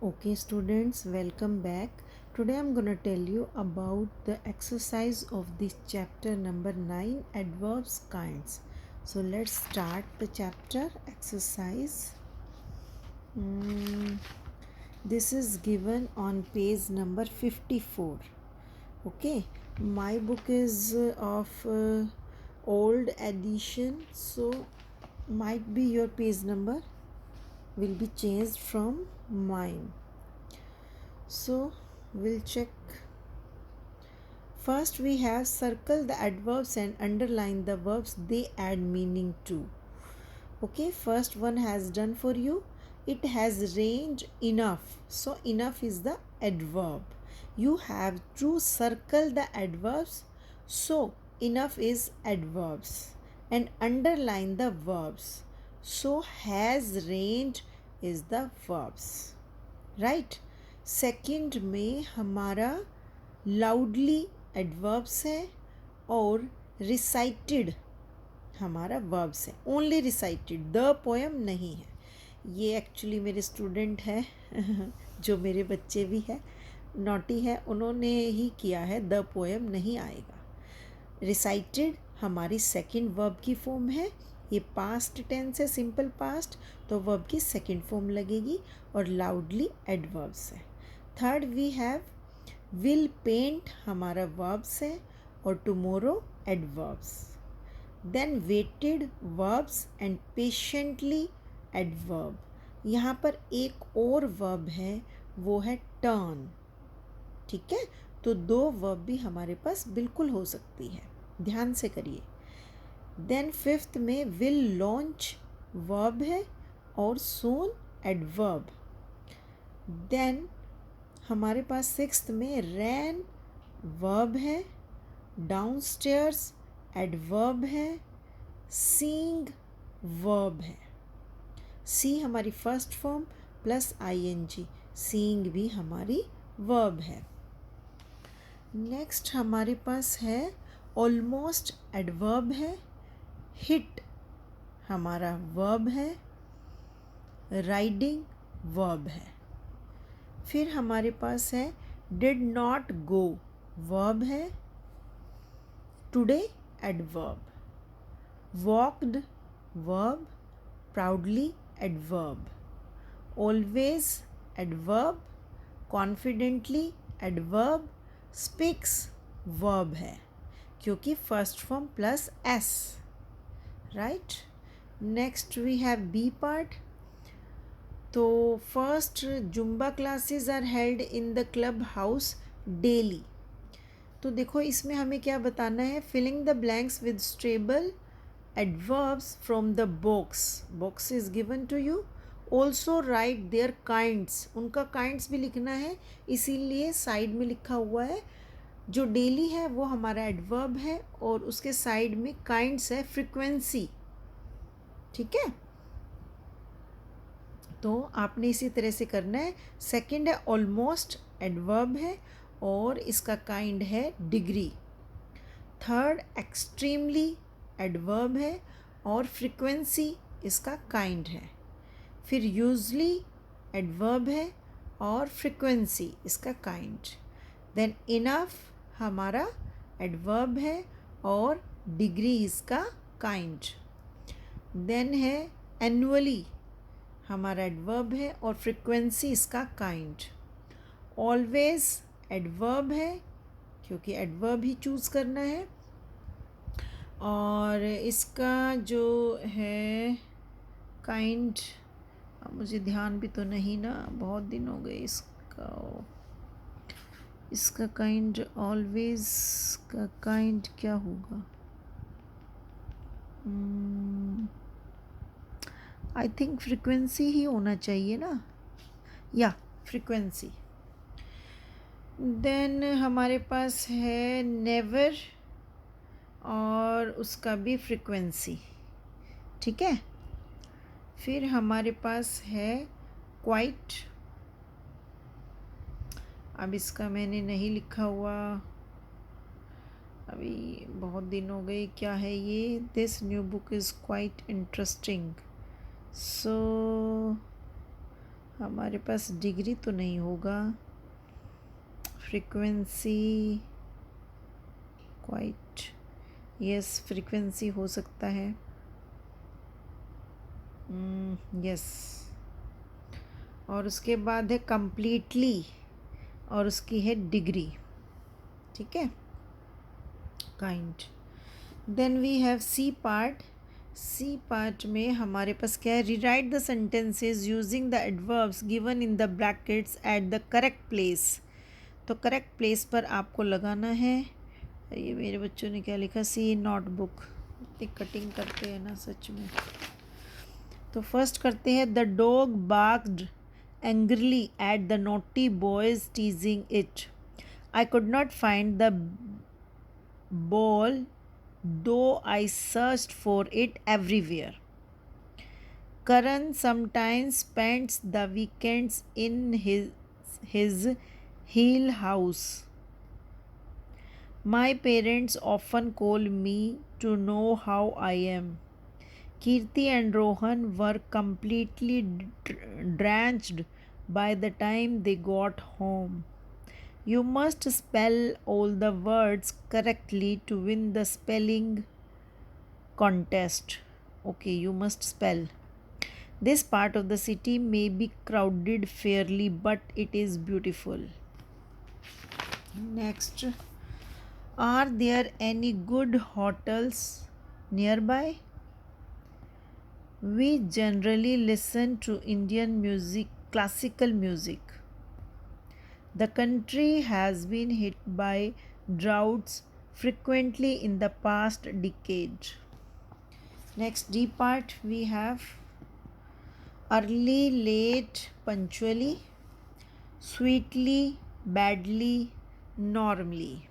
Okay, students, welcome back. Today I'm going to tell you about the exercise of this chapter number 9, adverbs kinds. So let's start the chapter exercise. This is given on page number 54. Okay, my book is of old edition, so might be your page number will be changed from mine. So we'll check. First we have circle the adverbs and underline the verbs they add meaning to. Okay, first one has done for you. It has range enough. So enough is the adverb. You have to circle the adverbs. So enough is adverbs and underline the verbs. So has range is the verbs. Right second में हमारा loudly adverbs है और recited हमारा verbs है. Only recited, the poem नहीं है. ये actually मेरे स्टूडेंट है जो मेरे बच्चे भी है, नॉटी है, उन्होंने ही किया है. द पोएम नहीं आएगा. रिसाइटेड हमारी सेकंड वर्ब की फॉर्म है. ये पास्ट टेंस है, सिंपल पास्ट, तो वर्ब की सेकंड फॉर्म लगेगी और लाउडली एडवर्ब्स है. Third we have will paint हमारा वर्ब्स है और tomorrow adverbs. Then waited verbs and patiently adverb. यहाँ पर एक और वर्ब है, वो है टर्न. ठीक है, तो दो वर्ब भी हमारे पास बिल्कुल हो सकती है, ध्यान से करिए. देन फिफ्थ में विल लॉन्च वर्ब है और सून एडवर्ब. देन हमारे पास सिक्स्थ में रैन वर्ब है, डाउनस्टेयर्स एडवर्ब है, सीइंग वर्ब है. सी हमारी first form plus ING, seeing भी हमारी वर्ब है. नेक्स्ट हमारे पास है ऑलमोस्ट एडवर्ब है, हिट हमारा वर्ब है, राइडिंग वर्ब है. फिर हमारे पास है डिड नॉट गो वर्ब है, today adverb, walked verb, proudly adverb, always adverb, confidently adverb, speaks verb है क्योंकि first form plus S. Right, next we have B part. तो first Zumba classes are held in the club house daily. तो देखो इसमें हमें क्या बताना है, filling the blanks with stable adverbs from the box. Box is given to you. Also write their kinds, उनका kinds भी लिखना है, इसीलिए साइड में लिखा हुआ है. जो डेली है वो हमारा एडवर्ब है और उसके साइड में काइंड्स है, फ्रीक्वेंसी. ठीक है, तो आपने इसी तरह से करना है. सेकंड है ऑलमोस्ट एडवर्ब है और इसका काइंड है डिग्री. थर्ड एक्सट्रीमली एडवर्ब है और फ्रीक्वेंसी इसका काइंड है. फिर यूजली एडवर्ब है और फ्रीक्वेंसी इसका काइंड. देन इनफ हमारा एडवर्ब है और डिग्री इसका काइंड. देन है एनुअली हमारा एडवर्ब है और फ्रीक्वेंसी इसका काइंड. ऑलवेज एडवर्ब है क्योंकि एडवर्ब ही चूज़ करना है और इसका जो है काइंड, मुझे ध्यान भी तो नहीं ना, बहुत दिन हो गए इसका काइंड. ऑलवेज का काइंड क्या होगा, आई थिंक फ्रीक्वेंसी ही होना चाहिए ना, या फ्रीक्वेंसी. देन हमारे पास है नेवर और उसका भी फ्रीक्वेंसी. ठीक है, फिर हमारे पास है क्वाइट. अब इसका मैंने नहीं लिखा हुआ, अभी बहुत दिन हो गए. क्या है ये, this new book is quite interesting. So हमारे पास डिग्री तो नहीं होगा. फ्रीक्वेंसी, क्वाइट, यस फ्रीक्वेंसी हो सकता है. यस. और उसके बाद है कंप्लीटली और उसकी है डिग्री. ठीक है, kind. Then we have C part. C part में हमारे पास क्या है, rewrite the sentences using the adverbs given in the brackets at the correct place. तो करेक्ट प्लेस पर आपको लगाना है. ये मेरे बच्चों ने क्या लिखा, सी नोटबुक. इतनी कटिंग करते हैं ना सच में. तो फर्स्ट करते हैं, the dog barked angrily at the naughty boys teasing it. I could not find the ball, though I searched for it everywhere. Karan sometimes spends the weekends in his hill house. My parents often call me to know how I am. Kirti and Rohan were completely drenched by the time they got home. You must spell all the words correctly to win the spelling contest. Okay, you must spell. This part of the city may be crowded fairly, but it is beautiful. Next, are there any good hotels nearby? We generally listen to Indian music, classical music. The country has been hit by droughts frequently in the past decade. Next D part we have early, late, punctually, sweetly, badly, normally.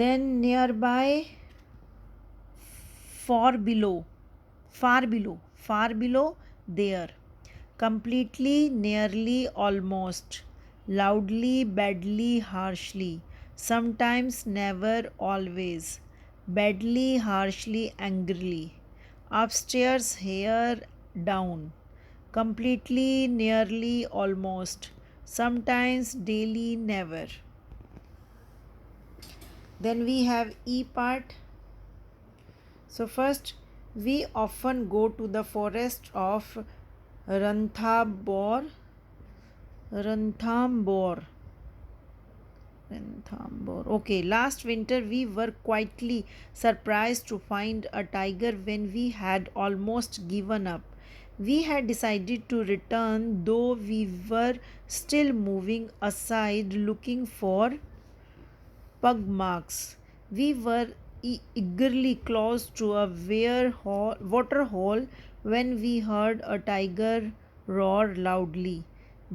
Then nearby, far below, there. Completely, nearly, almost. Loudly, badly, harshly. Sometimes, never, always. Badly, harshly, angrily. Upstairs, here, down. Completely, nearly, almost. Sometimes, daily, never. Then we have E part. So first, we often go to the forest of Ranthambore. Okay, last winter we were quietly surprised to find a tiger when we had almost given up. We had decided to return, though we were still moving aside looking for pug marks. We were eagerly close to a water hole when we heard a tiger roar loudly.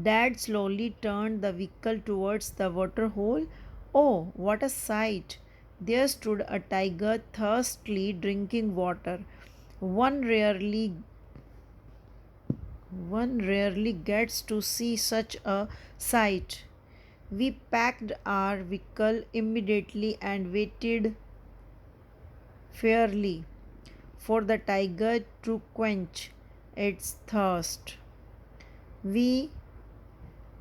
Dad slowly turned the vehicle towards the water hole. Oh, what a sight! There stood a tiger thirstily drinking water. One rarely one rarely gets to see such a sight. We packed our vehicle immediately and waited fairly for the tiger to quench its thirst. We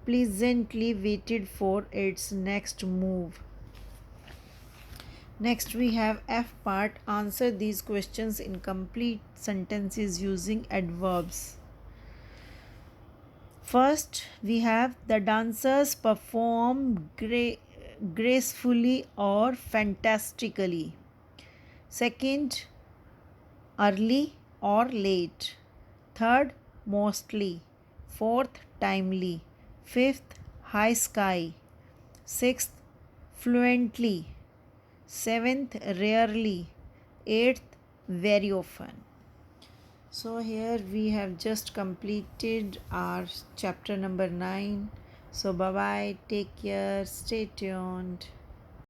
pleasantly waited for its next move. Next, we have F part. Answer these questions in complete sentences using adverbs. First, we have the dancers perform gracefully or fantastically. Second, early or late. Third, mostly. Fourth, timely. Fifth, high sky. Sixth, fluently. Seventh, rarely. Eighth, very often. So here we have just completed our chapter number 9. So bye bye, take care, stay tuned.